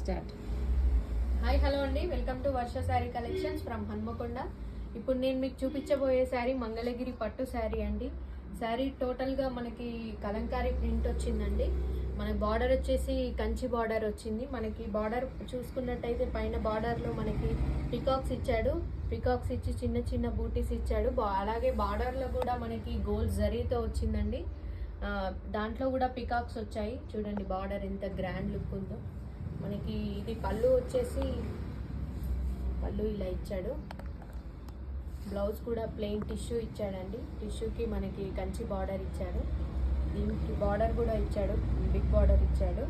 Start. Hi hello అండి, welcome to Varsha sari collections from Hanamkonda. ఇప్పుడు నేను మీకు చూపించబోయే శారీ మంగళగిరి పట్టు శారీ అండి. శారీ టోటల్గా మనకి కలంకారీ ప్రింట్ వచ్చిందండి. మన బార్డర్ వచ్చేసి కంచి బార్డర్ వచ్చింది. మనకి బార్డర్ చూసుకున్నట్టయితే పైన బార్డర్లో మనకి పికాక్స్ ఇచ్చాడు. పికాక్స్ ఇచ్చి చిన్న చిన్న బూటీస్ ఇచ్చాడు. అలాగే బార్డర్లో కూడా మనకి గోల్డ్ జరీతో వచ్చిందండి. దాంట్లో కూడా పికాక్స్ వచ్చాయి. చూడండి బార్డర్ ఎంత గ్రాండ్ లుక్ ఉందో. మనకి ఇది పళ్ళు వచ్చేసి పళ్ళు ఇలా ఇచ్చాడు. బ్లౌజ్ కూడా ప్లెయిన్ టిష్యూ ఇచ్చాడండి. టిష్యూకి మనకి కంచి బార్డర్ ఇచ్చాడు. దీనికి బార్డర్ కూడా ఇచ్చాడు, బిగ్ బార్డర్ ఇచ్చాడు.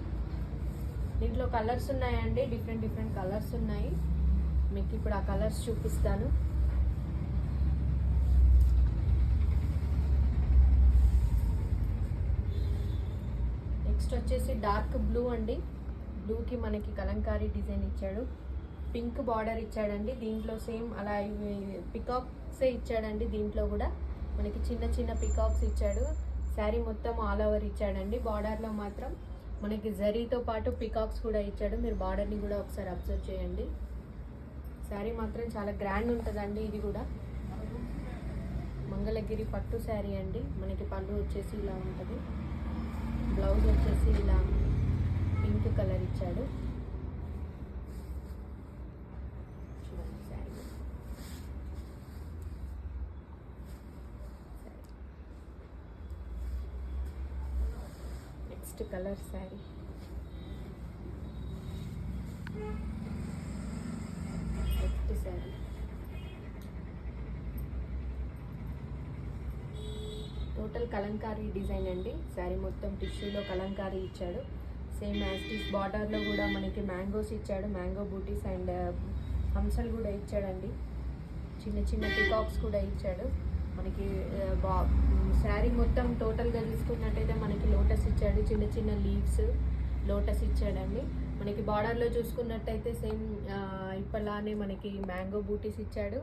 దీంట్లో కలర్స్ ఉన్నాయండి, డిఫరెంట్ డిఫరెంట్ కలర్స్ ఉన్నాయి. మీకు ఇప్పుడు ఆ కలర్స్ చూపిస్తాను. నెక్స్ట్ వచ్చేసి డార్క్ బ్లూ అండి. బ్లూకి మనకి కలంకారీ డిజైన్ ఇచ్చాడు. పింక్ బార్డర్ ఇచ్చాడండి. దీంట్లో సేమ్ అలా పికాక్సే ఇచ్చాడండి. దీంట్లో కూడా మనకి చిన్న చిన్న పికాక్స్ ఇచ్చాడు. శారీ మొత్తం ఆల్ ఓవర్ ఇచ్చాడండి. బార్డర్లో మాత్రం మనకి జరీతో పాటు పికాక్స్ కూడా ఇచ్చాడు. మీరు బార్డర్ని కూడా ఒకసారి అబ్జర్వ్ చేయండి. శారీ మాత్రం చాలా గ్రాండ్ ఉంటుందండి. ఇది కూడా మంగళగిరి పట్టు శారీ అండి. మనకి పళ్ళు వచ్చేసి ఇలా ఉంటుంది. బ్లౌజ్ వచ్చేసి ఇలా పింక్ కలర్ ఇచ్చాడు. చూడండి sari. Next colour sari. Next sari total Kalamkari design అండి. శారీ మొత్తం టిష్యూలో కలంకారీ ఇచ్చాడు. సేమ్ యాజ్ టీస్ బార్డర్లో కూడా మనకి మ్యాంగోస్ ఇచ్చాడు. మ్యాంగో బూటీస్ అండ్ హంసలు కూడా ఇచ్చాడండి. చిన్న చిన్న పికాక్స్ కూడా ఇచ్చాడు. మనకి శారీ మొత్తం టోటల్గా చూసుకున్నట్టయితే మనకి లోటస్ ఇచ్చాడు. చిన్న చిన్న లీవ్స్ లోటస్ ఇచ్చాడండి. మనకి బార్డర్లో చూసుకున్నట్టయితే సేమ్ ఇప్పలానే మనకి మ్యాంగో బూటీస్ ఇచ్చాడు.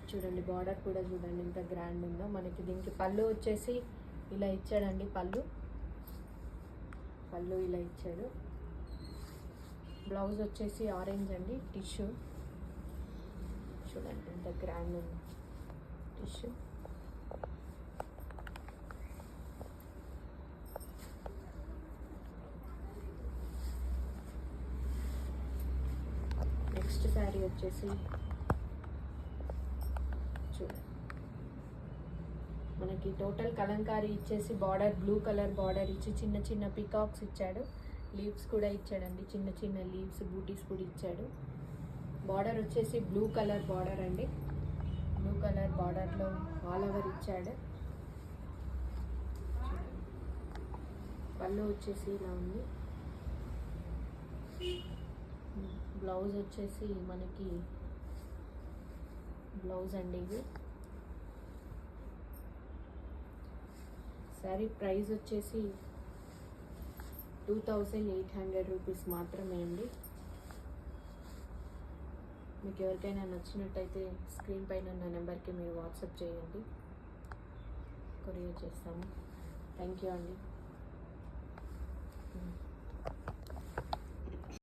చూడండి బార్డర్ కూడా చూడండి ఎంత గ్రాండ్ ఉందో. మనకి దీనికి పళ్ళు వచ్చేసి ఇలా ఇచ్చాడండి. పళ్ళు ఇలా ఇచ్చాడు. బ్లౌజ్ వచ్చేసి ఆరెంజ్ అండి. టిష్యూ చూడండి ఎంత గ్రాండ్ ఉంది. టిష్యూ నెక్స్ట్ శారీ వచ్చేసి చూడండి మనకి టోటల్ కలంకారీ ఇచ్చేసి బార్డర్ బ్లూ కలర్ బార్డర్ ఇచ్చి చిన్న చిన్న పికాక్స్ ఇచ్చాడు. లీవ్స్ కూడా ఇచ్చాడండి. చిన్న చిన్న లీవ్స్ బూటీస్ కూడా ఇచ్చాడు. బార్డర్ వచ్చేసి బ్లూ కలర్ బార్డర్ అండి. బ్లూ కలర్ బార్డర్లో ఆల్ ఓవర్ ఇచ్చాడు. పళ్ళు వచ్చేసి ఇలా ఉంది. బ్లౌజ్ వచ్చేసి మనకి బ్లౌజ్ అండి. ఇది శారీ ప్రైస్ వచ్చేసి 2800 రూపీస్ మాత్రమే అండి. మీకు ఎవరికైనా నచ్చినట్టయితే స్క్రీన్ పైన నా నెంబర్కి మీరు వాట్సాప్ చేయండి, కొరియర్ చేస్తాము. థ్యాంక్ యూ అండి.